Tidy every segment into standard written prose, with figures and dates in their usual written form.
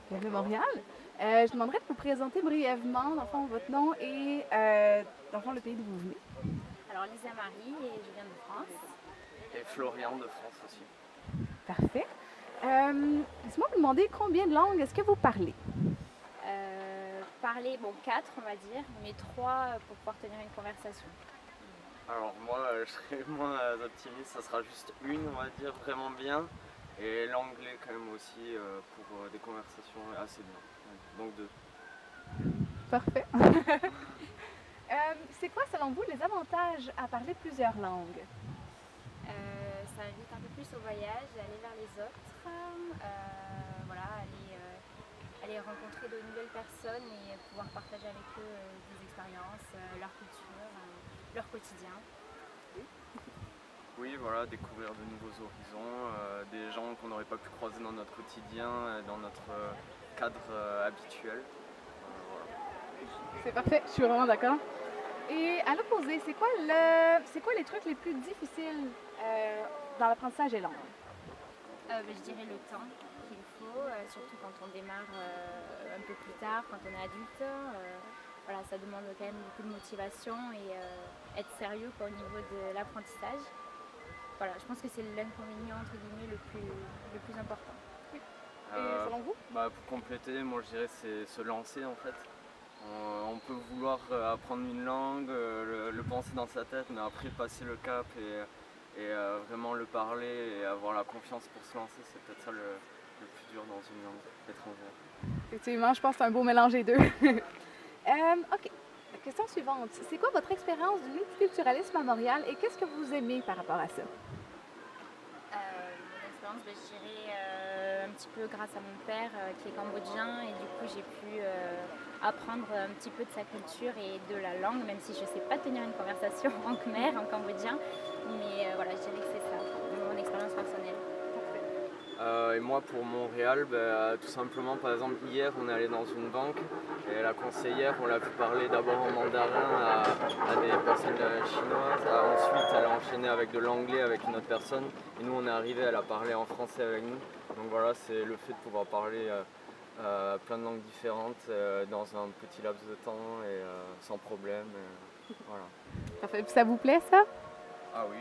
Bienvenue à Montréal. Je demanderais de vous présenter brièvement, dans le fond, votre nom et, dans le fond, le pays d'où vous venez. Alors, Lisa Marie et je viens de France. Et Florian de France aussi. Parfait. Laissez-moi vous demander combien de langues est-ce que vous parlez? Parler, bon, 4 on va dire, mais 3 pour pouvoir tenir une conversation. Alors moi, je serais moins optimiste, ça sera juste une, on va dire, vraiment bien. Et l'anglais quand même aussi pour des conversations assez bien. Donc 2. Parfait. C'est quoi, selon vous, les avantages à parler plusieurs langues? Ça invite un peu plus au voyage, aller vers les autres, voilà, aller rencontrer de nouvelles personnes et pouvoir partager avec eux des expériences, leur culture, leur quotidien. Oui, voilà, découvrir de nouveaux horizons, des gens qu'on n'aurait pas pu croiser dans notre quotidien, dans notre cadre habituel. Voilà. C'est parfait, je suis vraiment d'accord. Et à l'opposé, c'est quoi les trucs les plus difficiles dans l'apprentissage des langues? Je dirais le temps qu'il faut, surtout quand on démarre un peu plus tard, quand on est adulte. Voilà, ça demande quand même beaucoup de motivation et être sérieux au niveau de l'apprentissage. Voilà, je pense que c'est l'inconvénient entre guillemets le plus important. Et selon vous? Pour compléter, moi je dirais c'est se lancer en fait. On peut vouloir apprendre une langue, le penser dans sa tête, mais après passer le cap et vraiment le parler et avoir la confiance pour se lancer, c'est peut-être ça le plus dur dans une langue étrangère. Effectivement, je pense que c'est un beau mélange des deux. OK. Question suivante. C'est quoi votre expérience du multiculturalisme à Montréal et qu'est-ce que vous aimez par rapport à ça? Mon expérience, je dirais un petit peu grâce à mon père qui est cambodgien et du coup j'ai pu apprendre un petit peu de sa culture et de la langue, même si je ne sais pas tenir une conversation en khmer, en cambodgien. Mais voilà, je dirais que c'est ça, mon expérience personnelle. Et moi pour Montréal, tout simplement, par exemple hier on est allé dans une banque et la conseillère on l'a vu parler d'abord en mandarin à des personnes chinoises, ensuite elle a enchaîné avec de l'anglais avec une autre personne et nous on est arrivé, elle a parlé en français avec nous. Donc voilà, c'est le fait de pouvoir parler plein de langues différentes dans un petit laps de temps et sans problème. Voilà. Parfait. Puis ça vous plaît ça? Ah oui,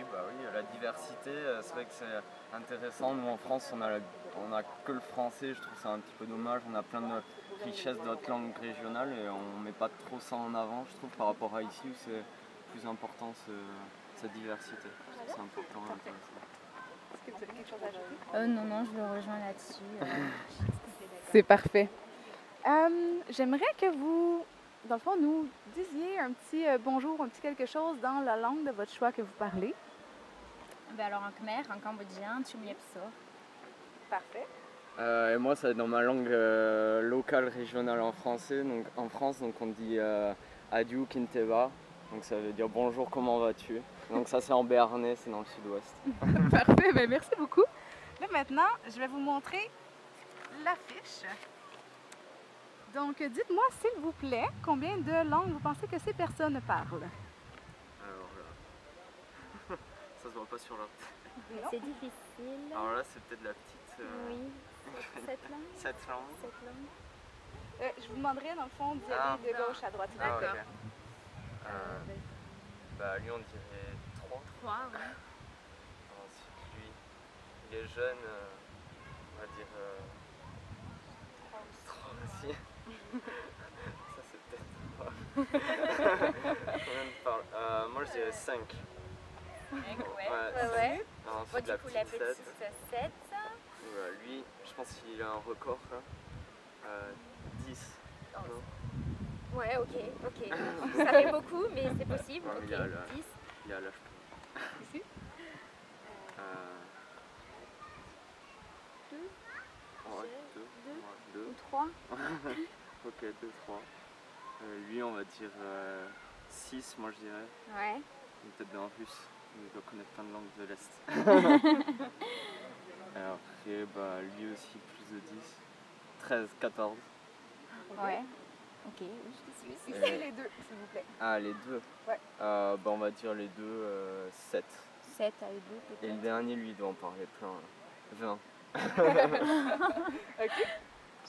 la diversité, c'est vrai que c'est intéressant. Nous en France, on a que le français, je trouve ça un petit peu dommage. On a plein de richesses d'autres langues régionales et on met pas trop ça en avant, je trouve, par rapport à ici où c'est plus important cette diversité. C'est important et intéressant. Est-ce que vous avez quelque chose à ajouter? Non, je le rejoins là-dessus. C'est parfait. J'aimerais que vous, dans le fond, nous disiez un petit bonjour, un petit quelque chose dans la langue de votre choix que vous parlez. Alors en khmer, en cambodgien, Chumyepso. Parfait. Et moi, ça va être dans ma langue locale, régionale en français. Donc, en France, donc, on dit Adieu Kinteva. Donc ça veut dire bonjour, comment vas-tu? Donc ça c'est en béarnais, c'est dans le sud-ouest. Parfait, bien, merci beaucoup. Là maintenant, je vais vous montrer l'affiche. Donc dites-moi s'il vous plaît, combien de langues vous pensez que ces personnes parlent? Alors là, ça se voit pas sur la... C'est difficile. Alors là c'est peut-être la petite... Oui, cette langue. Cette langue. Cette langue. Je vous demanderai dans le fond d'y aller de gauche à droite. Ah, D'accord. ok. Lui on dirait 3. 3, oui. Ensuite lui, il est jeune, on va dire 3 aussi. Ça c'est peut-être pas. Moi je dirais 5. Ouais. Ensuite Du coup la petite 7. Lui, je pense qu'il a un record là. 10. Oh. Non. Ouais, ok. Ça fait beaucoup, mais c'est possible. Ouais, Ok, il a là. 10. Il a l'âge. Ici? 2. Ouais, 2. Ou 3. Ok, 2, 3. Lui, on va dire 6, moi je dirais. Ouais. Peut-être en russe. Il doit connaître plein de langues de l'Est. Alors après, lui aussi, plus de 10. 13, 14. Ouais. Ok, je te suis. Ici les deux, s'il vous plaît. Ah, les deux? Ouais. On va dire les deux, 7. 7 à eux deux peut-être. Et le dernier, lui, il doit en parler plein. 20. Ok.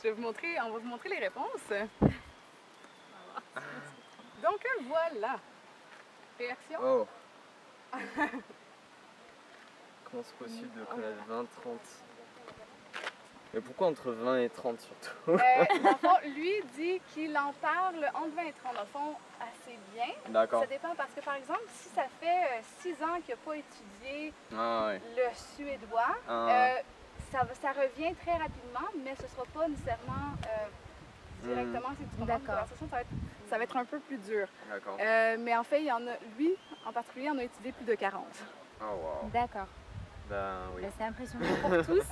On va vous montrer les réponses. Donc voilà. Réaction? Oh. Comment c'est possible de connaître 20, 30? Mais pourquoi entre 20 et 30 surtout? Dans le fond, lui dit qu'il en parle entre 20 et 30, dans le fond, assez bien. D'accord. Ça dépend parce que, par exemple, si ça fait 6 ans qu'il n'a pas étudié le suédois, ça revient très rapidement, mais ce ne sera pas nécessairement directement si tu comprends la conversation, ça va être un peu plus dur. D'accord. Mais en fait, lui, en particulier, en a étudié plus de 40. Oh wow. D'accord. Ben oui. Ben, c'est impressionnant pour tous.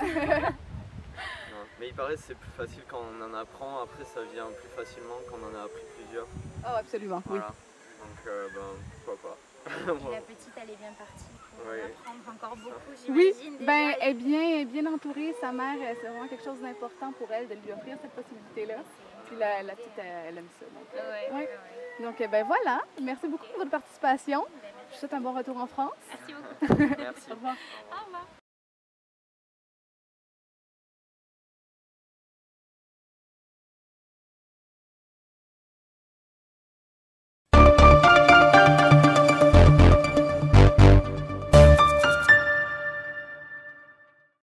Mais il paraît que c'est plus facile quand on en apprend, après ça vient plus facilement quand on en a appris plusieurs. Oh, absolument, Voilà. Donc ben pourquoi pas. Et la petite, elle est bien partie pour apprendre encore beaucoup, Oui, j'imagine. ben, elle est bien entourée. Sa mère, c'est vraiment quelque chose d'important pour elle de lui offrir cette possibilité-là. Puis la petite, elle aime ça. Donc, ben voilà. Merci beaucoup pour votre participation. Je vous souhaite un bon retour en France. Merci beaucoup. Merci. Au revoir. Au revoir.